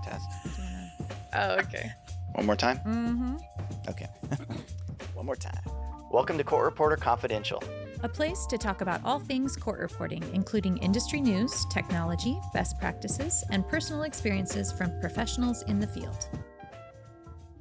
Test. Oh, okay. One more time? Mm-hmm. Okay. One more time. Welcome to Court Reporter Confidential. A place to talk about all things court reporting, including industry news, technology, best practices, and personal experiences from professionals in the field.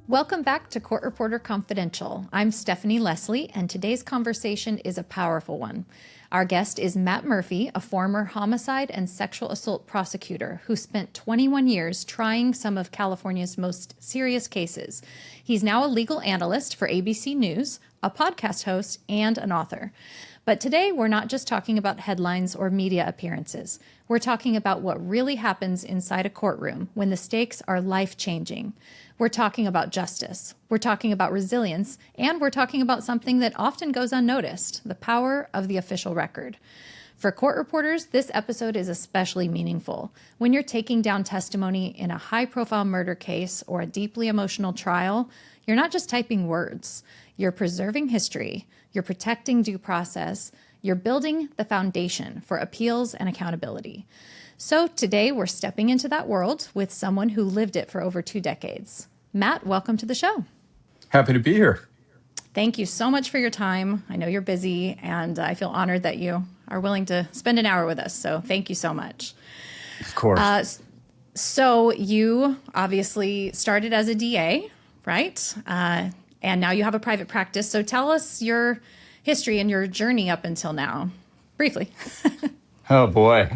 Welcome back to Court Reporter Confidential. I'm Stephanie Leslie, and today's conversation is a powerful one. Our guest is Matt Murphy, a former homicide and sexual assault prosecutor who spent 21 years trying some of California's most serious cases. He's now a legal analyst for ABC News, a podcast host, and an author. But today, we're not just talking about headlines or media appearances. We're talking about what really happens inside a courtroom when the stakes are life-changing. We're talking about justice. We're talking about resilience. And we're talking about something that often goes unnoticed, the power of the official record. For court reporters, this episode is especially meaningful. When you're taking down testimony in a high-profile murder case or a deeply emotional trial, you're not just typing words. You're preserving history. You're protecting due process. You're building the foundation for appeals and accountability. So today we're stepping into that world with someone who lived it for over 2 decades. Matt, welcome to the show. Happy to be here. Thank you so much for your time. I know you're busy, and I feel honored that you are willing to spend an hour with us. So thank you so much. Of course. So you obviously started as a DA, right? And now you have a private practice. So tell us your history and your journey up until now, briefly. Oh, boy.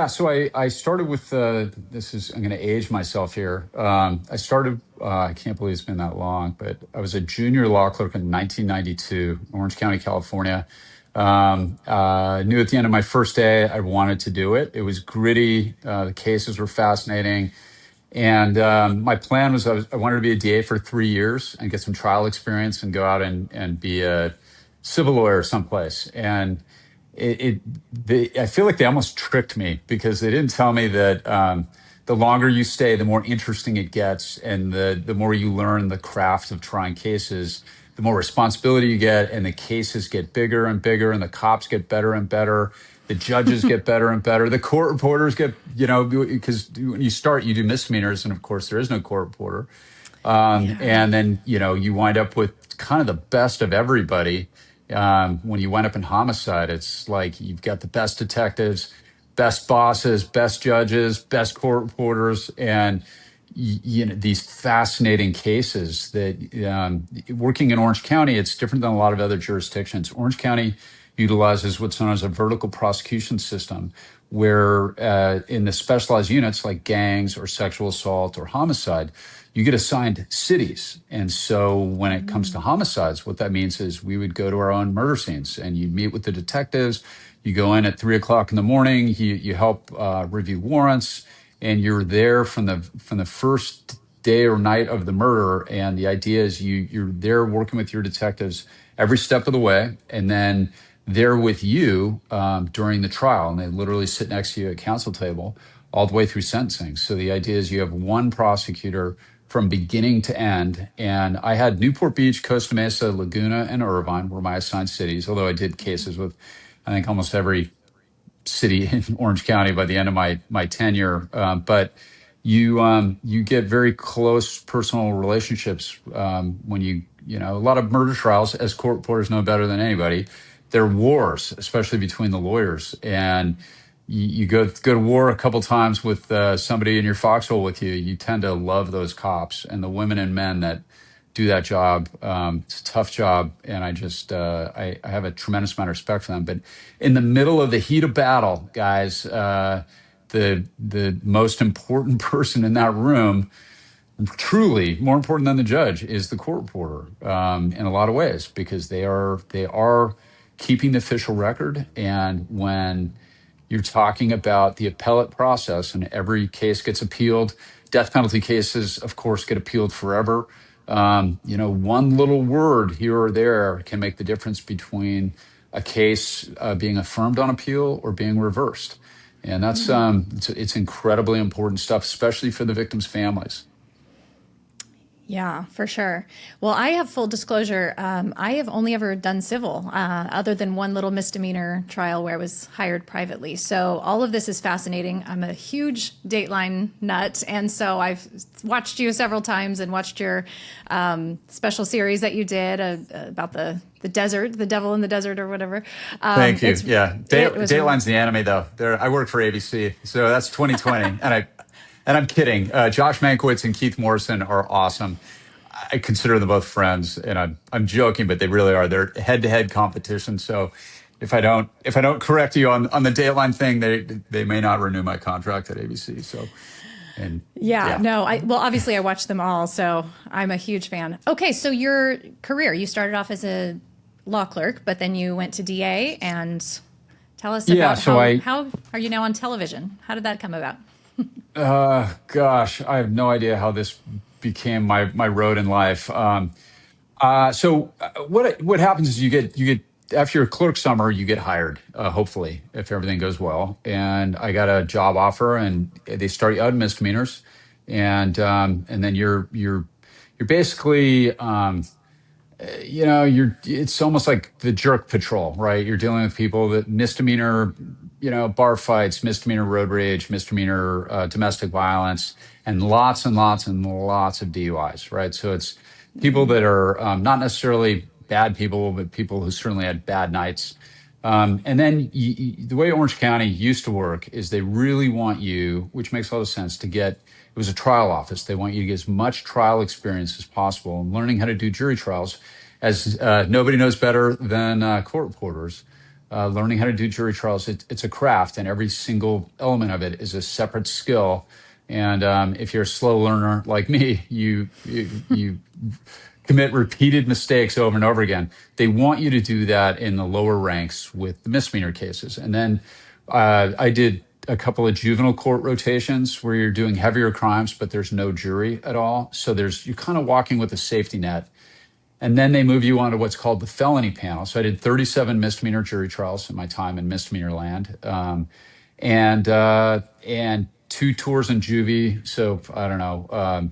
So I started with, I'm going to age myself here. I started, I can't believe it's been that long, but I was a junior law clerk in 1992, Orange County, California. Knew at the end of my first day I wanted to do it. It was gritty. The cases were fascinating. And my plan was I wanted to be a DA for 3 years and get some trial experience and go out and be a civil lawyer someplace. And I feel like they almost tricked me because they didn't tell me that the longer you stay, the more interesting it gets, and the more you learn the craft of trying cases, the more responsibility you get, and the cases get bigger and bigger, and the cops get better and better. The judges get better and better. The court reporters get, because when you start, you do misdemeanors, and of course, there is no court reporter. And then, you wind up with kind of the best of everybody. When you wind up in homicide, it's like you've got the best detectives, best bosses, best judges, best court reporters, and these fascinating cases that working in Orange County, it's different than a lot of other jurisdictions. Orange County utilizes what's known as a vertical prosecution system, where in the specialized units like gangs or sexual assault or homicide, you get assigned cities. And so when it comes to homicides, what that means is we would go to our own murder scenes and you meet with the detectives. You go in at 3 o'clock in the morning, you help review warrants, and you're there from the first day or night of the murder. And the idea is you're there working with your detectives every step of the way, and then they're with you during the trial, and they literally sit next to you at counsel table all the way through sentencing. So the idea is you have one prosecutor from beginning to end. And I had Newport Beach, Costa Mesa, Laguna, and Irvine were my assigned cities, although I did cases with, I think, almost every city in Orange County by the end of my tenure. But you get very close personal relationships when a lot of murder trials, as court reporters know better than anybody, they're wars, especially between the lawyers. And you go to war a couple times with somebody in your foxhole with you, you tend to love those cops and the women and men that do that job. It's a tough job, and I have a tremendous amount of respect for them. But in the middle of the heat of battle, guys, the most important person in that room, truly more important than the judge, is the court reporter in a lot of ways, because they are keeping the official record. And when you're talking about the appellate process, and every case gets appealed. Death penalty cases, of course, get appealed forever. One little word here or there can make the difference between a case being affirmed on appeal or being reversed. And that's it's incredibly important stuff, especially for the victims' families. Yeah, for sure. Well, I have full disclosure. I have only ever done civil, other than one little misdemeanor trial where I was hired privately. So all of this is fascinating. I'm a huge Dateline nut, and so I've watched you several times and watched your special series that you did about the desert, the devil in the desert, or whatever. Thank you. Yeah, It was Dateline's the anime though. I work for ABC, so that's 2020, and I'm kidding. Josh Mankiewicz and Keith Morrison are awesome. I consider them both friends, and I'm joking, but they really are. They're head-to-head competition. So if I don't correct you on the Dateline thing, they may not renew my contract at ABC. So well, obviously I watched them all, so I'm a huge fan. Okay, so your career, you started off as a law clerk, but then you went to DA, and tell us about how are you now on television? How did that come about? Gosh, I have no idea how this became my road in life. What happens is you get after your clerk summer, you get hired. Hopefully, if everything goes well. And I got a job offer, and they start you out in misdemeanors, and then you're basically it's almost like the jerk patrol, right? You're dealing with people that misdemeanor, bar fights, misdemeanor road rage, misdemeanor domestic violence, and lots and lots and lots of DUIs, right? So it's people that are not necessarily bad people, but people who certainly had bad nights. And then the way Orange County used to work is they really want you, which makes a lot of sense, it was a trial office. They want you to get as much trial experience as possible and learning how to do jury trials, as nobody knows better than court reporters. Learning how to do jury trials, it's a craft, and every single element of it is a separate skill. And if you're a slow learner like me, you commit repeated mistakes over and over again. They want you to do that in the lower ranks with the misdemeanor cases. And then I did a couple of juvenile court rotations where you're doing heavier crimes, but there's no jury at all. So you're kind of walking with a safety net. And then they move you on to what's called the felony panel. So I did 37 misdemeanor jury trials in my time in misdemeanor land, and 2 tours in juvie. So I don't know,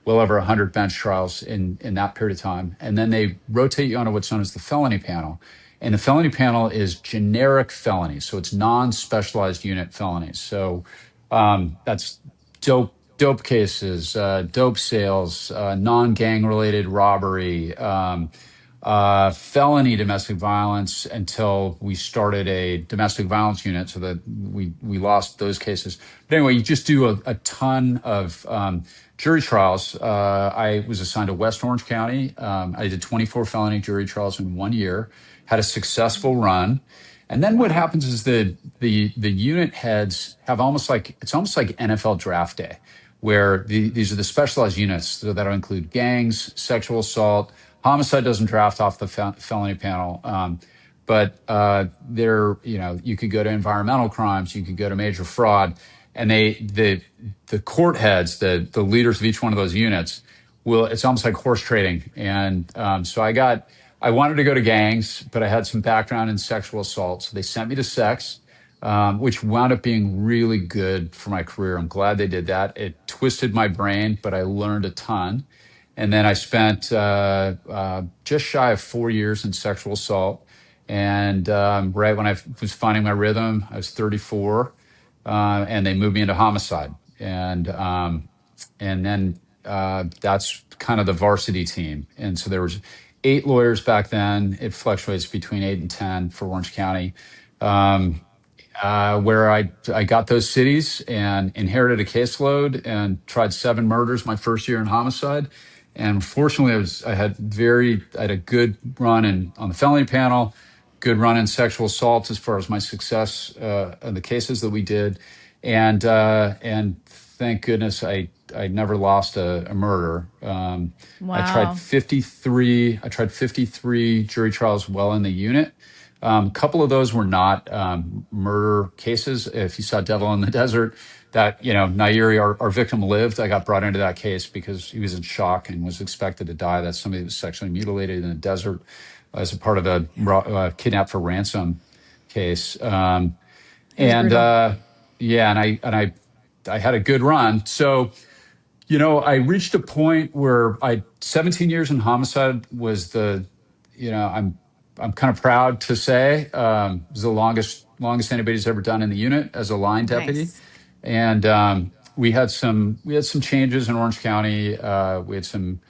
well over 100 bench trials in that period of time. And then they rotate you onto what's known as the felony panel. And the felony panel is generic felonies. So it's non-specialized unit felonies. So that's dope cases, dope sales, non-gang related robbery, felony domestic violence, until we started a domestic violence unit so that we lost those cases. But anyway, you just do a ton of jury trials. I was assigned to West Orange County. I did 24 felony jury trials in 1 year, had a successful run. And then what happens is the unit heads have almost like NFL draft day, where these are the specialized units. So that'll include gangs, sexual assault. Homicide doesn't draft off the felony panel, but you could go to environmental crimes, you could go to major fraud, and the court heads, the leaders of each one of those units, it's almost like horse trading. And so I wanted to go to gangs, but I had some background in sexual assault, so they sent me to sex. Which wound up being really good for my career. I'm glad they did that. It twisted my brain, but I learned a ton. And then I spent just shy of 4 years in sexual assault. And right when I was finding my rhythm, I was 34, and they moved me into homicide. And then that's kind of the varsity team. And so there was 8 lawyers back then. It fluctuates between 8 and 10 for Orange County. Where I got those cities and inherited a caseload and tried 7 murders my first year in homicide. And fortunately, I had a good run on the felony panel, good run in sexual assault as far as my success in the cases that we did, and thank goodness I never lost a murder. Wow. I tried 53 jury trials while in the unit. A couple of those were not murder cases. If you saw Devil in the Desert, that, Nairi, our victim, lived. I got brought into that case because he was in shock and was expected to die. That's somebody that was sexually mutilated in the desert as a part of a kidnap for ransom case. And I had a good run. So, I reached a point where 17 years in homicide was I'm kind of proud to say, was the longest anybody's ever done in the unit as a line deputy. Nice. And we had some changes in Orange County. We had some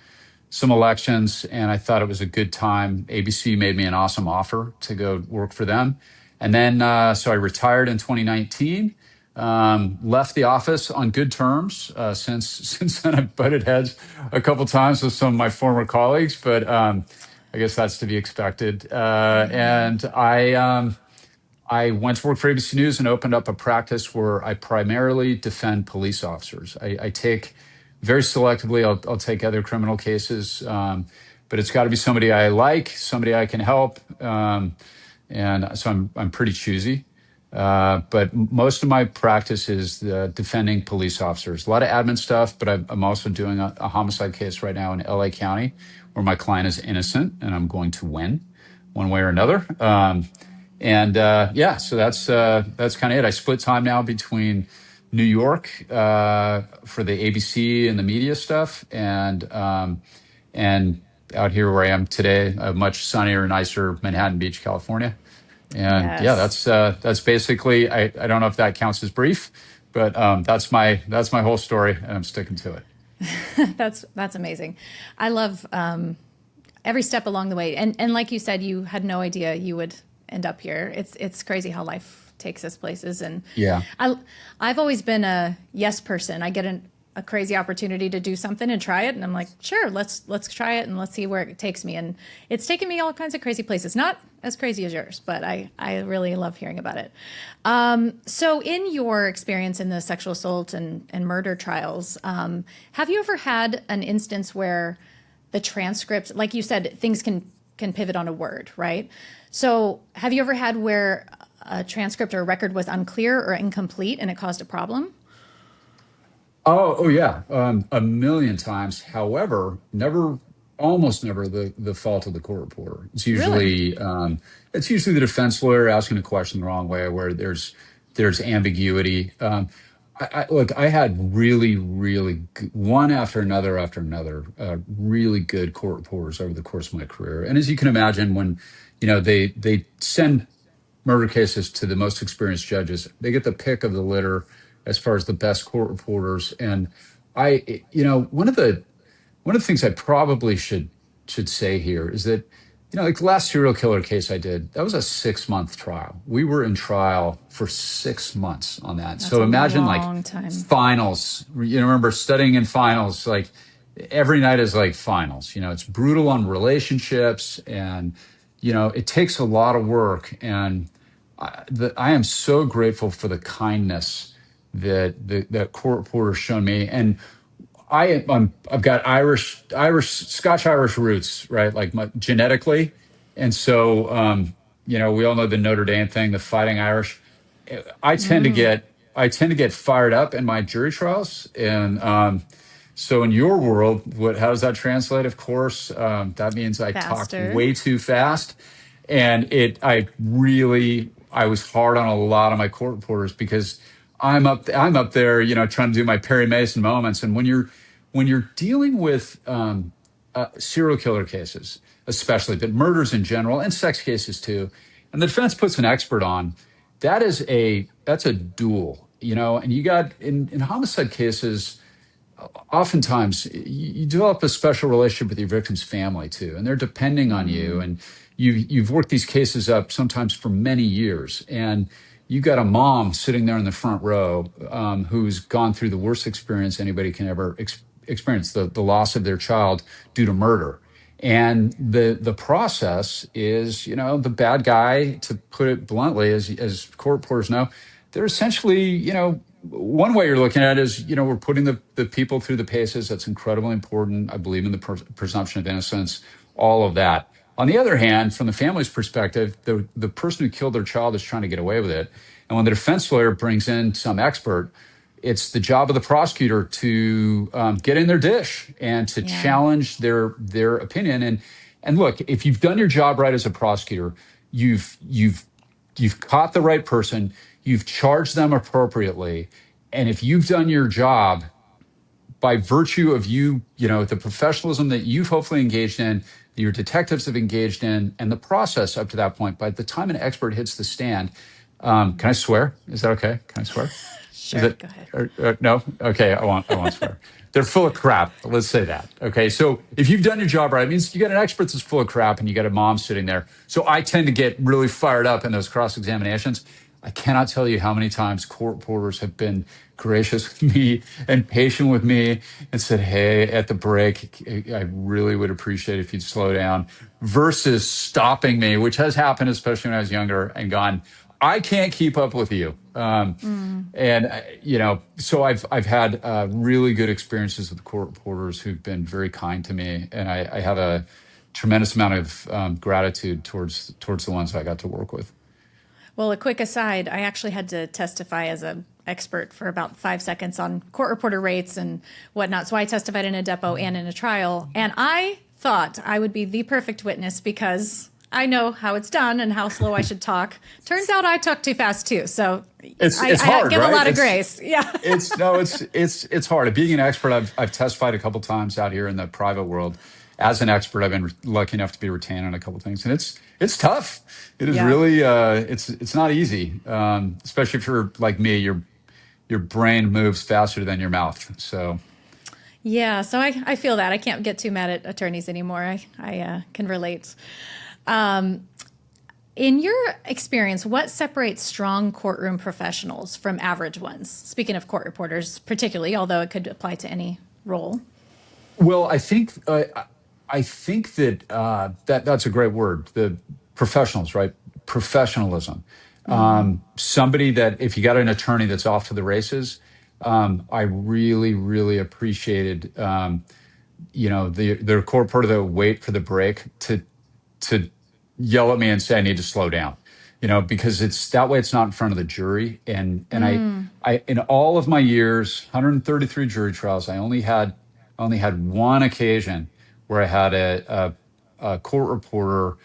elections, and I thought it was a good time. ABC made me an awesome offer to go work for them. And then, so I retired in 2019, left the office on good terms. Since then, I've butted heads a couple times with some of my former colleagues, but I guess that's to be expected. And I went to work for ABC News and opened up a practice where I primarily defend police officers. I take very selectively, I'll take other criminal cases, but it's got to be somebody I like, somebody I can help. And so I'm pretty choosy. But most of my practice is defending police officers. A lot of admin stuff, but I'm also doing a homicide case right now in LA County where my client is innocent and I'm going to win one way or another. So that's kind of it. I split time now between New York for the ABC and the media stuff, and out here where I am today, a much sunnier, nicer Manhattan Beach, California. And Yes. that's basically. I don't know if that counts as brief, but that's my whole story, and I'm sticking to it. That's amazing. I love every step along the way. And like you said, you had no idea you would end up here. It's crazy how life takes us places. And Yeah. I've always been a yes person. I get a crazy opportunity to do something and try it, and I'm like, sure, let's try it and let's see where it takes me. And it's taken me all kinds of crazy places. Not as crazy as yours, but I really love hearing about it. So in your experience in the sexual assault and murder trials, have you ever had an instance where the transcript, like you said, things can pivot on a word, right? So have you ever had where a transcript or a record was unclear or incomplete and it caused a problem? Oh yeah, a million times. However, almost never the fault of the court reporter. Really? It's usually the defense lawyer asking a question the wrong way, where there's ambiguity. Look, I had really, really one after another, really good court reporters over the course of my career. And as you can imagine, when they send murder cases to the most experienced judges, they get the pick of the litter as far as the best court reporters. And one of the things I probably should say here is that, like the last serial killer case I did, that was a 6-month trial. We were in trial for 6 months on that. That's So a imagine long like time. finals. Remember studying in finals, like every night is like finals. It's brutal on relationships, and it takes a lot of work. And I am so grateful for the kindness that court reporter's shown me. And I've got Scotch Irish roots, right? Like genetically. And so, we all know the Notre Dame thing, the Fighting Irish. I tend to get fired up in my jury trials. And, so in your world, how does that translate? Of course, that means I talk Faster. way too fast. And I was hard on a lot of my court reporters because I'm up there, trying to do my Perry Mason moments. And when you're dealing with serial killer cases, especially, but murders in general and sex cases too, and the defense puts an expert on, that's a duel, and you got in homicide cases, oftentimes you develop a special relationship with your victim's family too, and they're depending on you, and you've worked these cases up sometimes for many years, and you got a mom sitting there in the front row who's gone through the worst experience anybody can ever experience, the loss of their child due to murder. And the process is, the bad guy, to put it bluntly, as court reporters know, they're essentially, one way you're looking at it is, we're putting the people through the paces. That's incredibly important. I believe in the presumption of innocence, all of that. On the other hand, from the family's perspective, the person who killed their child is trying to get away with it. And when the defense lawyer brings in some expert, it's the job of the prosecutor to get in their dish and to challenge their opinion. And look, if you've done your job right as a prosecutor, you've caught the right person, you've charged them appropriately, and if you've done your job, by virtue of the professionalism that you've hopefully engaged in, your detectives have engaged in, and the process up to that point, by the time an expert hits the stand, can I swear? Is that okay? Can I swear? Sure, go ahead. No? Okay, I won't swear. They're full of crap. Let's say that. Okay, so if you've done your job right, it means you got an expert that's full of crap and you got a mom sitting there. So I tend to get really fired up in those cross-examinations. I cannot tell you how many times court reporters have been gracious with me and patient with me and said, hey, at the break, I really would appreciate it if you'd slow down, versus stopping me, which has happened, especially when I was younger, and gone, I can't keep up with you. So I've had really good experiences with court reporters who've been very kind to me, and I have a tremendous amount of gratitude towards the ones I got to work with. Well, a quick aside, I actually had to testify as an expert for about 5 seconds on court reporter rates and whatnot. So I testified in a depo and in a trial, and I thought I would be the perfect witness because I know how it's done and how slow I should talk. Turns out I talk too fast too. So it's hard, I give right? a lot of grace. Yeah. It's hard. Being an expert, I've testified a couple times out here in the private world. As an expert, I've been lucky enough to be retained on a couple things, and it's tough. It is really it's not easy, especially if you're like me. Your brain moves faster than your mouth. So. Yeah, so I feel that. I can't get too mad at attorneys anymore. I can relate. In your experience, what separates strong courtroom professionals from average ones? Speaking of court reporters, particularly, although it could apply to any role. Well, I think that's a great word. The professionals, right? Professionalism. Somebody that, if you got an attorney that's off to the races, I really, really appreciated, the court reporter that would wait for the break to yell at me and say I need to slow down, because it's that way. It's not in front of the jury. And I in all of my years, 133 jury trials, I only had one occasion where I had a court reporter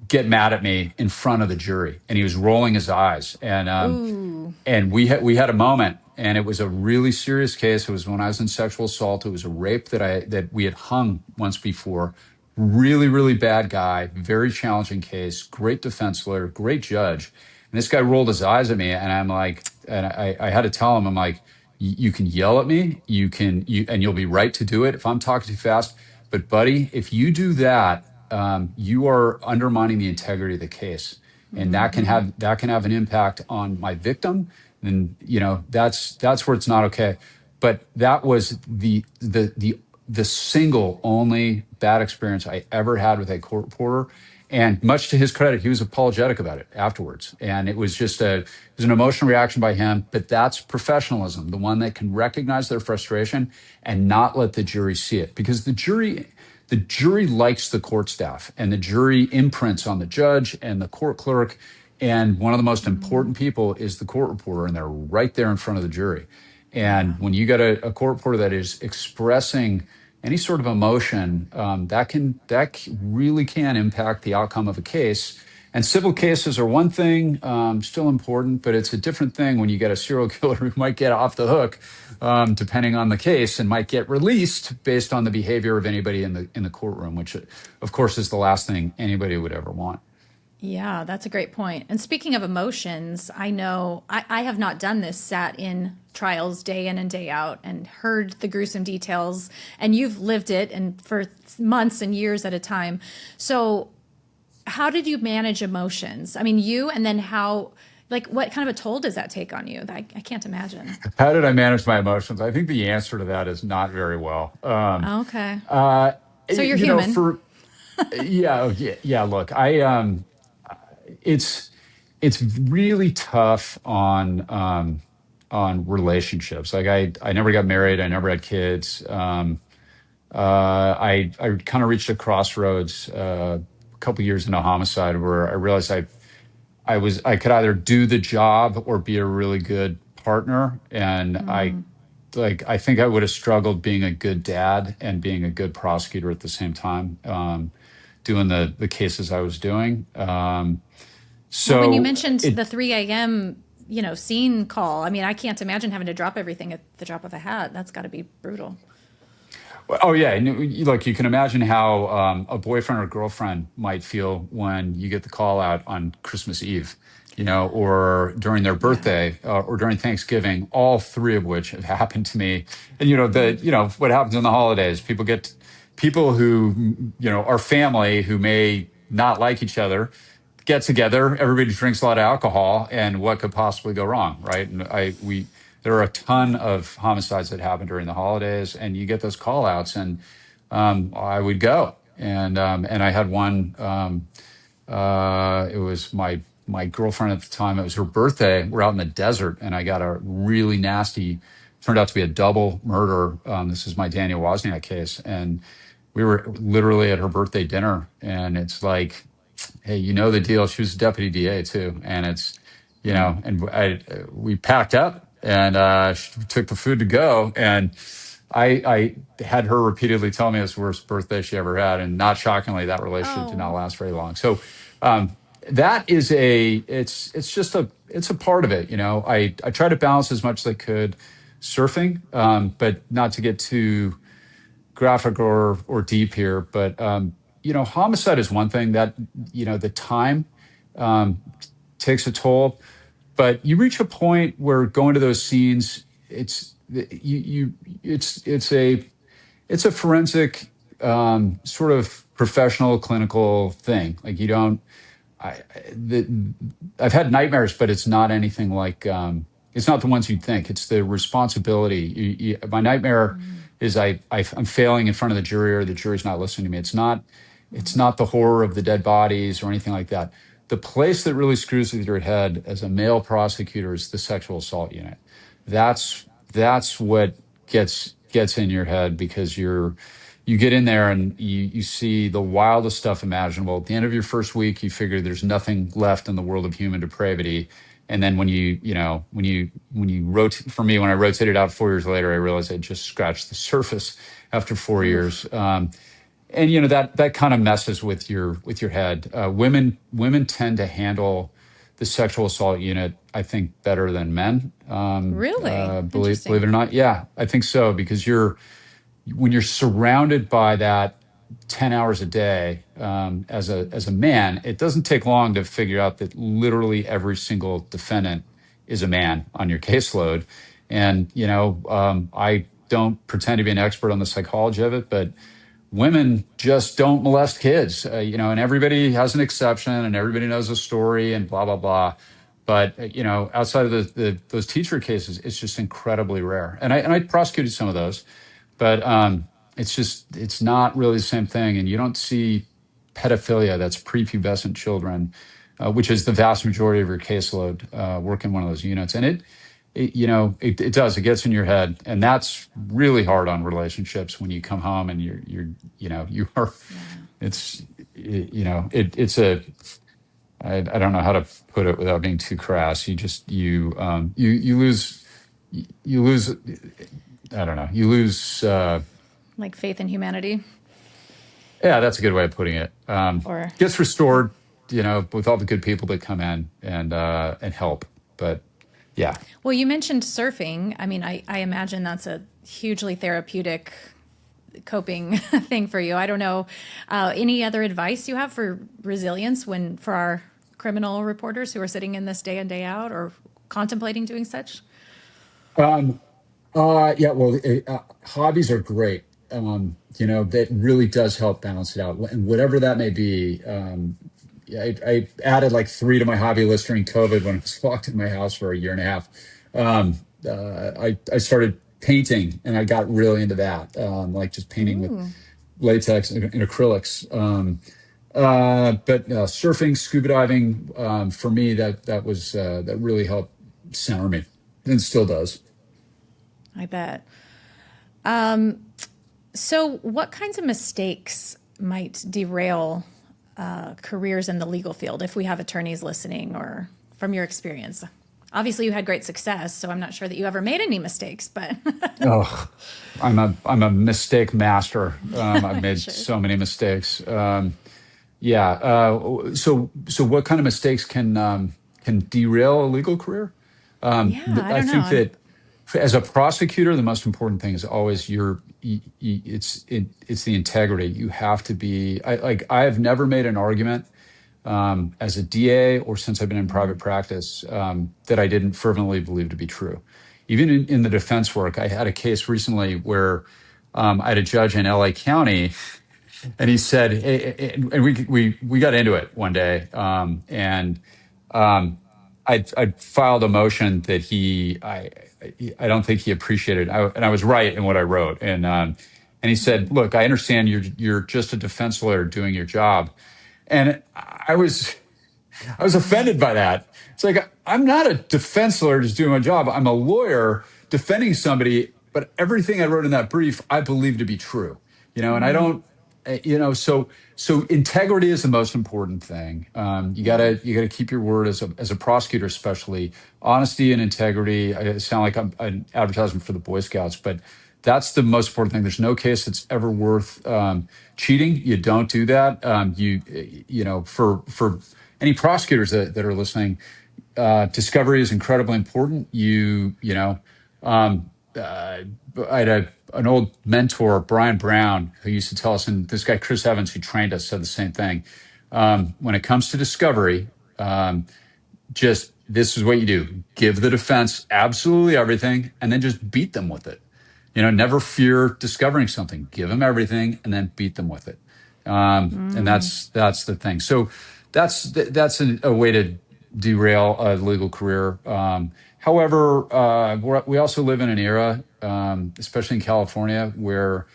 get mad at me in front of the jury, and he was rolling his eyes, and we had a moment, and it was a really serious case. It was when I was in sexual assault. It was a rape that we had hung once before. Really, really bad guy, very challenging case, great defense lawyer, great judge. And this guy rolled his eyes at me, and I'm like, and I had to tell him, I'm like, you can yell at me, and you'll be right to do it if I'm talking too fast. But buddy, if you do that, you are undermining the integrity of the case, and that can have an impact on my victim. And that's where it's not okay. But that was the single only bad experience I ever had with a court reporter. And much to his credit, he was apologetic about it afterwards. And it was just an emotional reaction by him. But that's professionalism, the one that can recognize their frustration and not let the jury see it. Because the jury likes the court staff, and the jury imprints on the judge and the court clerk. And one of the most important people is the court reporter, and they're right there in front of the jury. And when you got a court reporter that is expressing any sort of emotion, that really can impact the outcome of a case. And civil cases are one thing, still important, but it's a different thing when you get a serial killer who might get off the hook, depending on the case, and might get released based on the behavior of anybody in the courtroom, which, of course, is the last thing anybody would ever want. Yeah, that's a great point. And speaking of emotions, I know I have not done this, sat in trials day in and day out and heard the gruesome details, and you've lived it and for months and years at a time. So how did you manage emotions? I mean, and then what kind of a toll does that take on you? I can't imagine. How did I manage my emotions? I think the answer to that is not very well. Okay. So you're human. Look, it's really tough on relationships. Like I never got married. I never had kids. I kind of reached a crossroads a couple years into homicide where I realized I could either do the job or be a really good partner. And I think I would have struggled being a good dad and being a good prosecutor at the same time, doing the cases I was doing. So when you mentioned the 3 a.m. scene call. I mean, I can't imagine having to drop everything at the drop of a hat. That's got to be brutal. Oh yeah, look, you can imagine how a boyfriend or girlfriend might feel when you get the call out on Christmas Eve, or during their birthday, or during Thanksgiving. All three of which have happened to me. And what happens in the holidays? People who are family who may not like each other get together. Everybody drinks a lot of alcohol, and what could possibly go wrong, right? And there are a ton of homicides that happen during the holidays, and you get those call outs, and I would go. And I had one, it was my girlfriend at the time. It was her birthday. We're out in the desert, and I got a really nasty, turned out to be a double murder. This is my Daniel Wozniak case. And we were literally at her birthday dinner, and it's like, hey, you know the deal. She was a deputy DA too. And it's, we packed up, and she took the food to go. And I had her repeatedly tell me it was the worst birthday she ever had. And not shockingly, that relationship did not last very long. So that is it's a part of it. I try to balance as much as I could surfing, but not to get too graphic or deep here. But homicide is one thing that the time takes a toll, but you reach a point where going to those scenes, it's a forensic sort of professional clinical thing. Like I've had nightmares, but it's not anything like it's not the ones you'd think. It's the responsibility. My nightmare is I'm failing in front of the jury, or the jury's not listening to me. It's not the horror of the dead bodies or anything like that. The place that really screws with your head as a male prosecutor is the sexual assault unit. That's what gets in your head, because you get in there and you see the wildest stuff imaginable. At the end of your first week, you figure there's nothing left in the world of human depravity. And then when you rotate, for me, when I rotated out 4 years later, I realized I just scratched the surface after 4 years. And that kind of messes with your head. Women tend to handle the sexual assault unit, I think, better than men. Really? Believe it or not, yeah, I think so, because when you're surrounded by that 10 hours a day as a man, it doesn't take long to figure out that literally every single defendant is a man on your caseload. And I don't pretend to be an expert on the psychology of it, but women just don't molest kids, and everybody has an exception, and everybody knows a story, and blah, blah, blah. But, outside of those teacher cases, it's just incredibly rare. And I prosecuted some of those, but it's not really the same thing. And you don't see pedophilia, that's prepubescent children, which is the vast majority of your caseload, work in one of those units. And it does. It gets in your head, and that's really hard on relationships when you come home and I don't know how to put it without being too crass. You lose. I don't know. You lose like faith in humanity. Yeah, that's a good way of putting it. Or gets restored, with all the good people that come in and help. But yeah. Well, you mentioned surfing. I mean, I imagine that's a hugely therapeutic coping thing for you. I don't know. Any other advice you have for resilience for our criminal reporters who are sitting in this day in, day out, or contemplating doing such? Yeah, well, hobbies are great. That really does help balance it out. And whatever that may be, I added like 3 to my hobby list during COVID when I was locked in my house for a year and a half. I started painting, and I got really into that, like just painting with latex and acrylics. But surfing, scuba diving, for me, that really helped center me, and still does. I bet. So what kinds of mistakes might derail careers in the legal field, if we have attorneys listening, or from your experience? Obviously, you had great success, so I'm not sure that you ever made any mistakes. But I'm a mistake master. I've made so many mistakes. So what kind of mistakes can derail a legal career? Yeah, I I don't think know. that as a prosecutor, the most important thing is always it's the integrity. You have to be. I have never made an argument as a DA or since I've been in private practice that I didn't fervently believe to be true. Even in the defense work, I had a case recently where I had a judge in LA County, and he said, and we got into it one day, and I filed a motion that I don't think he appreciated, and I was right in what I wrote, and he said, "Look, I understand you're just a defense lawyer doing your job," and I was offended by that. It's like, I'm not a defense lawyer just doing my job. I'm a lawyer defending somebody, but everything I wrote in that brief, I believe to be true, and I don't, so integrity is the most important thing. You gotta keep your word as a prosecutor, especially honesty and integrity. I sound like I'm an advertisement for the Boy Scouts, but that's the most important thing. There's no case that's ever worth cheating. You don't do that. For any prosecutors that are listening, discovery is incredibly important. I had an old mentor, Brian Brown, who used to tell us, and this guy, Chris Evans, who trained us, said the same thing. When it comes to discovery, just this is what you do. Give the defense absolutely everything and then just beat them with it. Never fear discovering something. Give them everything and then beat them with it. And that's the thing. So that's a way to derail a legal career. However, we also live in an era, especially in California, where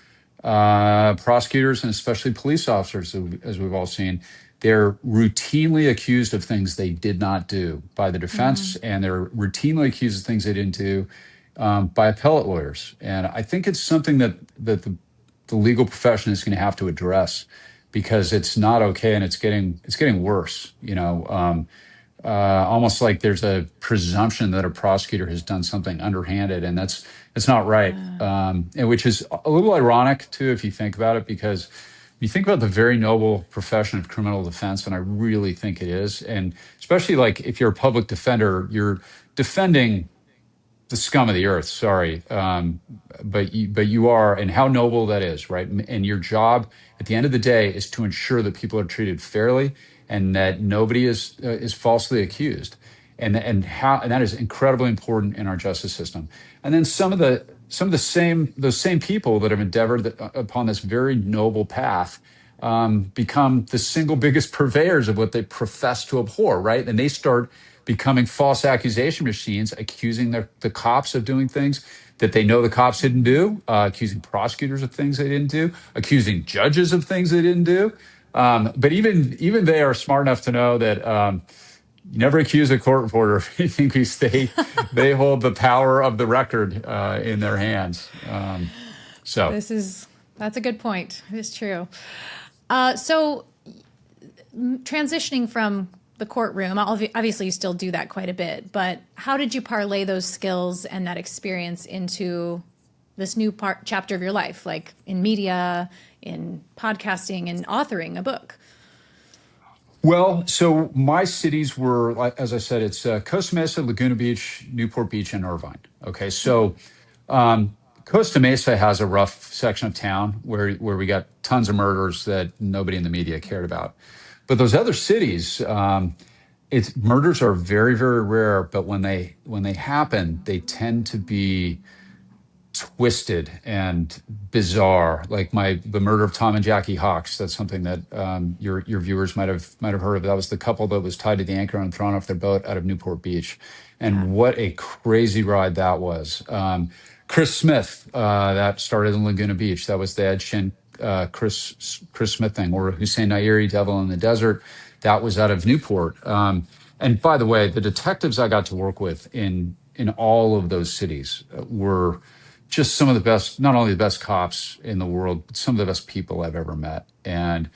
prosecutors and especially police officers, as we've all seen, they're routinely accused of things they did not do by the defense, and they're routinely accused of things they didn't do by appellate lawyers. And I think it's something that the legal profession is going to have to address, because it's not okay, and it's getting worse. Almost like there's a presumption that a prosecutor has done something underhanded, and that's not right. And which is a little ironic too, if you think about it, because you think about the very noble profession of criminal defense, and I really think it is. And especially like if you're a public defender, you're defending the scum of the earth. Sorry, but you are, and how noble that is, right? And your job at the end of the day is to ensure that people are treated fairly and that nobody is falsely accused, and that is incredibly important in our justice system. And then some of those same people that have endeavored upon this very noble path become the single biggest purveyors of what they profess to abhor, right? And they start becoming false accusation machines, accusing the cops of doing things that they know the cops didn't do, accusing prosecutors of things they didn't do, accusing judges of things they didn't do. But even they are smart enough to know that you never accuse a court reporter of anything, because they hold the power of the record in their hands. That's a good point. It is true. So transitioning from the courtroom, obviously you still do that quite a bit, but how did you parlay those skills and that experience into this new chapter of your life, like in media, in podcasting, and authoring a book? Well, so my cities were, as I said, it's Costa Mesa, Laguna Beach, Newport Beach, and Irvine. Okay, so Costa Mesa has a rough section of town where we got tons of murders that nobody in the media cared about. But those other cities, murders are very, very rare. But when they happen, they tend to be twisted and bizarre, like the murder of Tom and Jackie Hawks. That's something that your viewers might have heard of. That was the couple that was tied to the anchor and thrown off their boat out of Newport Beach, and what a crazy ride that was. Chris Smith, that started in Laguna Beach. That was the Ed Shin Chris Smith thing, or Hussein Nairi, Devil in the Desert. That was out of Newport. And by the way, the detectives I got to work with in all of those cities were just some of the best, not only the best cops in the world, but some of the best people I've ever met. And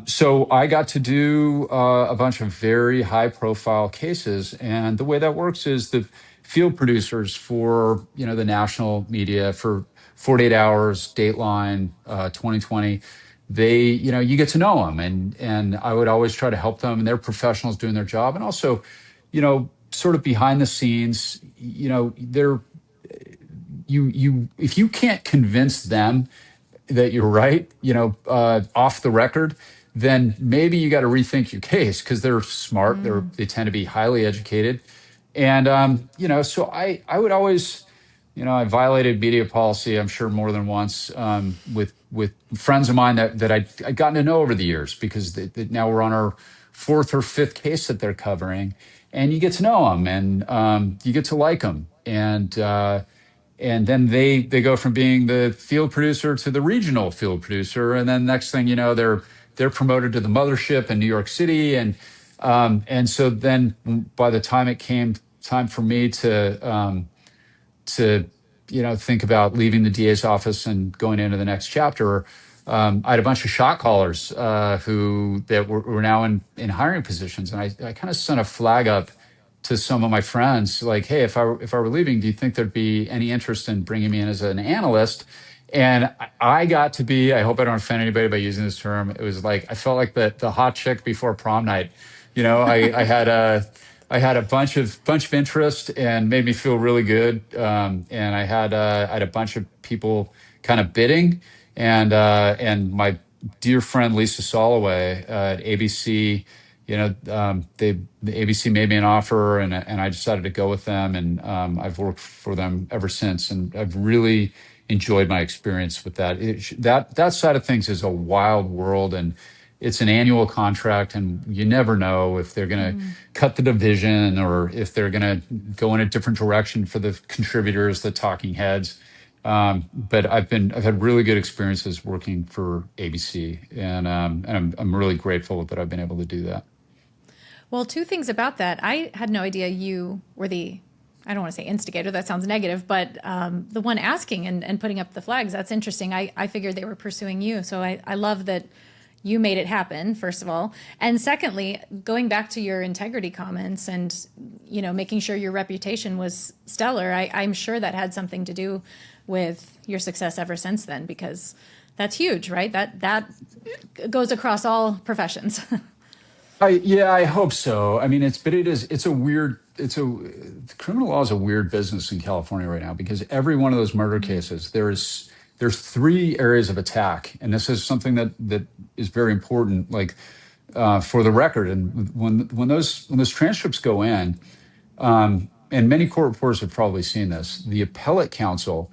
so I got to do a bunch of very high profile cases. And the way that works is the field producers for, the national media, for 48 Hours, Dateline, 2020, you get to know them. And I would always try to help them, and they're professionals doing their job. And also, sort of behind the scenes, if you can't convince them that you're right, off the record, then maybe you got to rethink your case, because they're smart. They tend to be highly educated. And, so I would always, I violated media policy, I'm sure more than once, with friends of mine that I'd gotten to know over the years, because now we're on our fourth or fifth case that they're covering, and you get to know them, and you get to like them. And then they go from being the field producer to the regional field producer, and then next thing you know, they're promoted to the mothership in New York City, and so then by the time it came time for me to think about leaving the DA's office and going into the next chapter, I had a bunch of shot callers who were now in hiring positions, and I kind of sent a flag up to some of my friends, like, hey, if I were leaving, do you think there'd be any interest in bringing me in as an analyst? And I got to be, I hope I don't offend anybody by using this term, it was like, I felt like the hot chick before prom night. I had a bunch of interest, and made me feel really good. And I had a bunch of people kind of bidding, and my dear friend Lisa Soloway at ABC, the ABC made me an offer, and I decided to go with them, and I've worked for them ever since, and I've really enjoyed my experience with that. That side of things is a wild world, and it's an annual contract, and you never know if they're going to cut the division, or if they're going to go in a different direction for the contributors, the talking heads. But I've had really good experiences working for ABC, and I'm really grateful that I've been able to do that. Well, two things about that. I had no idea you were I don't want to say instigator, that sounds negative, but the one asking and putting up the flags. That's interesting. I figured they were pursuing you. So I love that you made it happen, first of all. And secondly, going back to your integrity comments and, making sure your reputation was stellar, I'm sure that had something to do with your success ever since then, because that's huge, right? That goes across all professions. I hope so. I mean, criminal law is a weird business in California right now, because every one of those murder cases, there's three areas of attack. And this is something that is very important, like, for the record. And when those transcripts go in, and many court reporters have probably seen this, the appellate counsel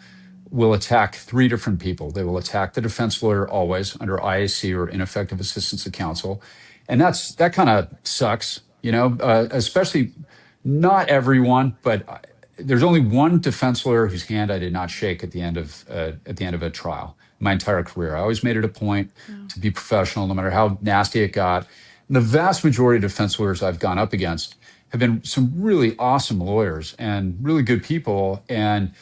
will attack three different people. They will attack the defense lawyer, always under IAC, or ineffective assistance of counsel. And that kind of sucks, especially not everyone, but there's only one defense lawyer whose hand I did not shake at the end of a trial my entire career. I always made it a point to be professional, no matter how nasty it got. And the vast majority of defense lawyers I've gone up against have been some really awesome lawyers and really good people. And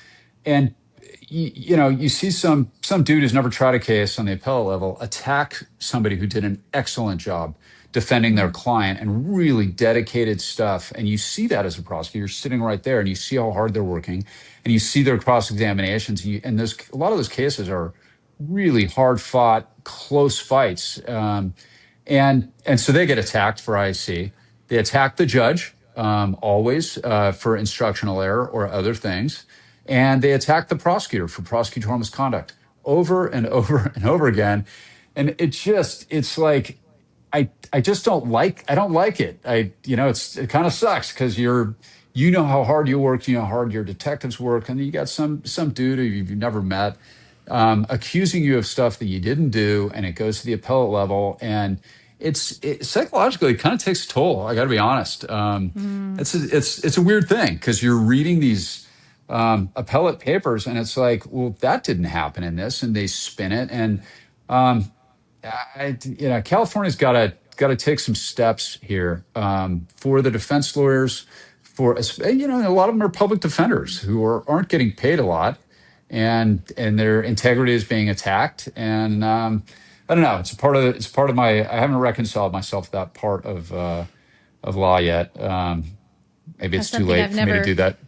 you see some dude who's never tried a case on the appellate level attack somebody who did an excellent job defending their client and really dedicated stuff. And you see that as a prosecutor. You're sitting right there, and you see how hard they're working, and you see their cross-examinations. And a lot of those cases are really hard-fought, close fights. And so they get attacked for IAC. They attack the judge, always, for instructional error or other things. And they attack the prosecutor for prosecutorial misconduct over and over and over again. And it's like, I just don't like it. It kind of sucks, because you know how hard you work, you know how hard your detectives work, and you got some dude who you've never met accusing you of stuff that you didn't do, and it goes to the appellate level, and it psychologically kind of takes a toll. I got to be honest. It's a weird thing, because you're reading these appellate papers, and it's like, well, that didn't happen in this, and they spin it, and California's got to take some steps here for the defense lawyers. A lot of them are public defenders who aren't getting paid a lot, and their integrity is being attacked. And I don't know. It's part of my. I haven't reconciled myself with that part of law yet. Maybe it's too late for me to do that.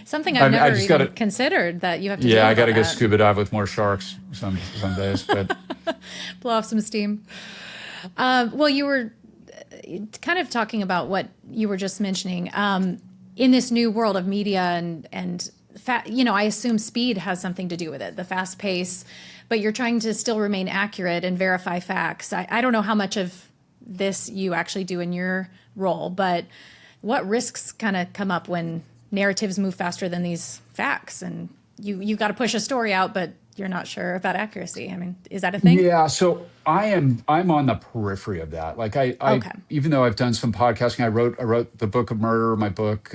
Something I've never even considered, that you have to do. Yeah, I got to go scuba dive with more sharks some days, but blow off some steam. Well, you were kind of talking about what you were just mentioning, in this new world of media and I assume speed has something to do with it, the fast pace, but you're trying to still remain accurate and verify facts. I don't know how much of this you actually do in your role, but what risks kind of come up when narratives move faster than these facts, and you got to push a story out, but you're not sure about accuracy? I mean, is that a thing? Yeah, so I'm on the periphery of that. Like Okay. even though I've done some podcasting, I wrote the Book of Murder, my book,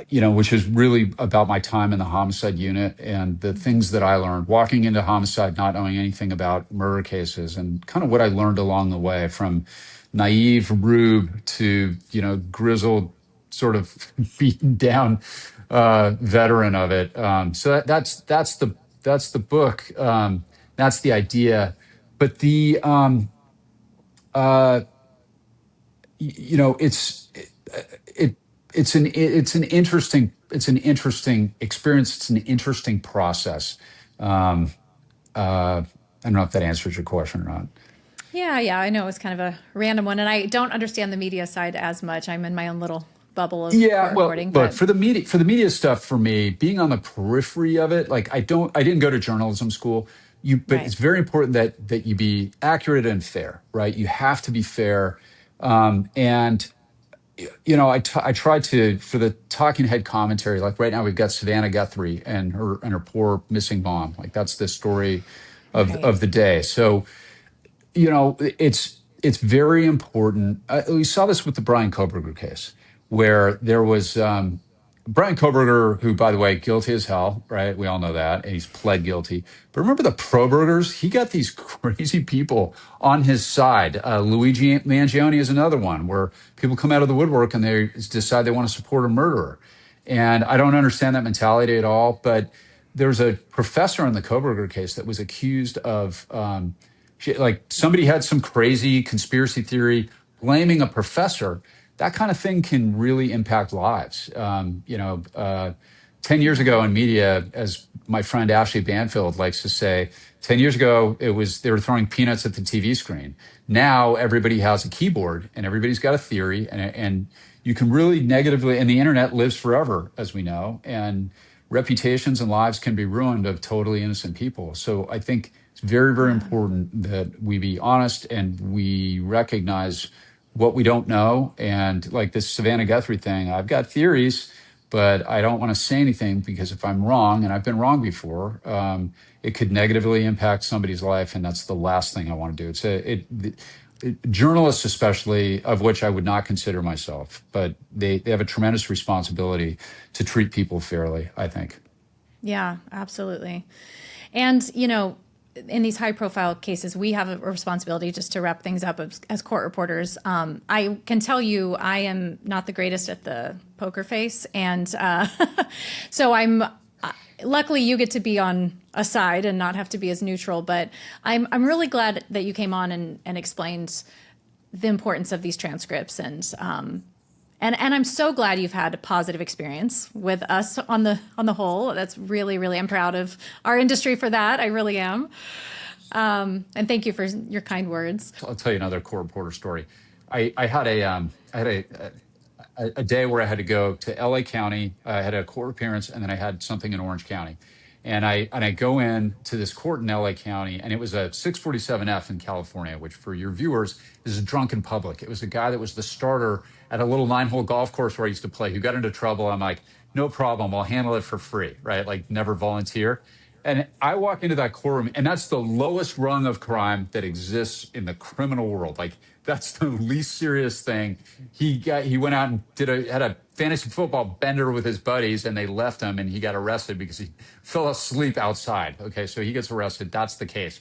which is really about my time in the homicide unit and the things that I learned walking into homicide, not knowing anything about murder cases, and kind of what I learned along the way, from naive rube to, grizzled, sort of beaten down veteran of it. So that's the book. That's the idea. But it's an interesting experience. It's an interesting process. I don't know if that answers your question or not. Yeah, I know it was kind of a random one, and I don't understand the media side as much. I'm in my own little bubble of reporting. But for the media stuff, for me, being on the periphery of it, like I didn't go to journalism school. But Right. it's very important that you be accurate and fair, right? You have to be fair, and I try to, for the talking head commentary, like right now we've got Savannah Guthrie and her poor missing mom. Like that's the story Right. of the day. So it's very important. We saw this with the Brian Kohberger case, where there was Brian Kohberger, who, by the way, guilty as hell, right? We all know that, and he's pled guilty. But remember the Probergers? He got these crazy people on his side. Luigi Mangione is another one, where people come out of the woodwork and they decide they want to support a murderer. And I don't understand that mentality at all. But there's a professor in the Kohberger case that was accused of, somebody had some crazy conspiracy theory blaming a professor. That kind of thing can really impact lives. 10 years ago in media, as my friend Ashley Banfield likes to say, 10 years ago, they were throwing peanuts at the TV screen. Now everybody has a keyboard and everybody's got a theory, and you can really negatively, and the internet lives forever, as we know, and reputations and lives can be ruined of totally innocent people. So I think it's very, very important that we be honest and we recognize what we don't know. And like this Savannah Guthrie thing, I've got theories, but I don't want to say anything, because if I'm wrong, and I've been wrong before, it could negatively impact somebody's life, and that's the last thing I want to do. Journalists, especially, of which I would not consider myself, but they have a tremendous responsibility to treat people fairly, I think. Yeah, absolutely. And, in these high profile cases, we have a responsibility, just to wrap things up, as court reporters. I can tell you I am not the greatest at the poker face. And so luckily you get to be on a side and not have to be as neutral. But I'm really glad that you came on and explained the importance of these transcripts. And I'm so glad you've had a positive experience with us on the whole. That's really, really, I'm proud of our industry for that. I really am. And thank you for your kind words. I'll tell you another court reporter story. I had a day where I had to go to LA County. I had a court appearance, and then I had something in Orange County. And I go in to this court in LA County, and it was a 647F in California, which for your viewers is a drunken public. It was a guy that was the starter at a little 9-hole golf course where I used to play, who got into trouble. I'm like, no problem, I'll handle it for free, right? Like, never volunteer. And I walk into that courtroom, and that's the lowest rung of crime that exists in the criminal world. Like, that's the least serious thing. He went out and had a fantasy football bender with his buddies, and they left him, and he got arrested because he fell asleep outside. Okay, so he gets arrested. That's the case.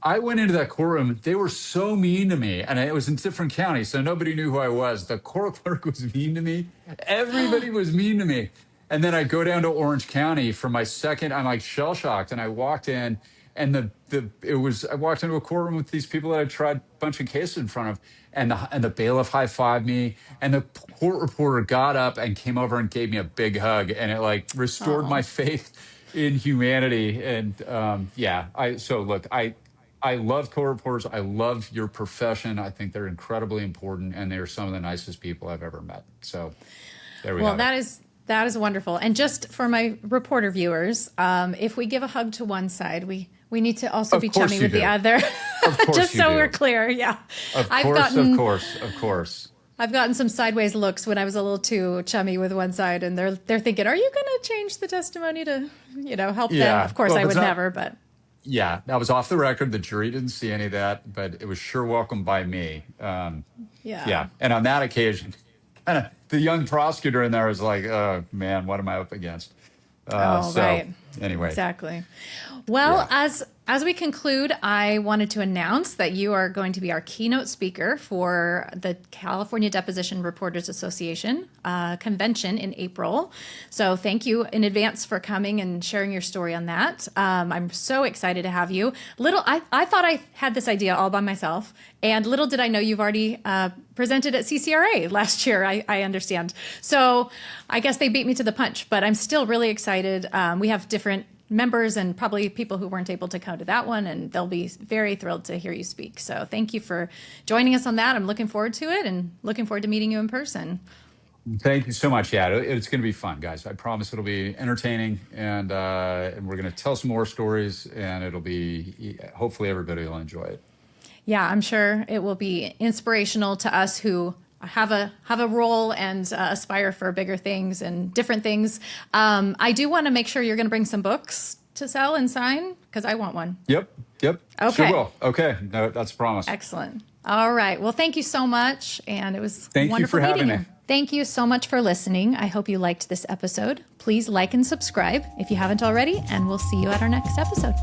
I went into that courtroom. They were so mean to me, and it was in different counties, so nobody knew who I was. The court clerk was mean to me. Everybody was mean to me. And then I go down to Orange County for my second. I'm like shell shocked, and I walked in, and I walked into a courtroom with these people that I tried a bunch of cases in front of, and the bailiff high-fived me, and the court reporter got up and came over and gave me a big hug, and it like restored my faith in humanity. And I love court reporters. I love your profession. I think they're incredibly important, and they're some of the nicest people I've ever met. So there we Well, have it. that is wonderful. And just for my reporter viewers, if we give a hug to one side, we need to also Of be course chummy you with the do. other. Of course Just you so do. we're clear. Yeah. Of I've course, gotten of course, of course. I've gotten some sideways looks when I was a little too chummy with one side, and they're thinking, "Are you going to change the testimony to, help them?" Yeah. Of course, Well, I if would it's not- never, but Yeah, that was off the record. The jury didn't see any of that, but it was sure welcomed by me. Yeah. And on that occasion, kind of the young prosecutor in there was like, oh, man, what am I up against? right. Anyway. Exactly. Well, Yeah. as we conclude, I wanted to announce that you are going to be our keynote speaker for the California Deposition Reporters Association convention in April. So thank you in advance for coming and sharing your story on that. I'm so excited to have you. I thought I had this idea all by myself, and little did I know you've already presented at CCRA last year, I understand. So I guess they beat me to the punch, but I'm still really excited. We have different members and probably people who weren't able to come to that one, and they'll be very thrilled to hear you speak. So thank you for joining us on that. I'm looking forward to it and looking forward to meeting you in person. Thank you so much. Yeah, it's going to be fun, guys. I promise it'll be entertaining, and we're going to tell some more stories, and it'll be, hopefully everybody will enjoy it. Yeah, I'm sure it will be inspirational to us who have a role and aspire for bigger things and different things. I do want to make sure you're going to bring some books to sell and sign, because I want one. Yep. Okay. Sure will. Okay. No, that's a promise. Excellent. All right. Well, thank you so much. And it was Thank you wonderful for meeting having you. me. Thank you so much for listening. I hope you liked this episode. Please like and subscribe if you haven't already, and we'll see you at our next episode.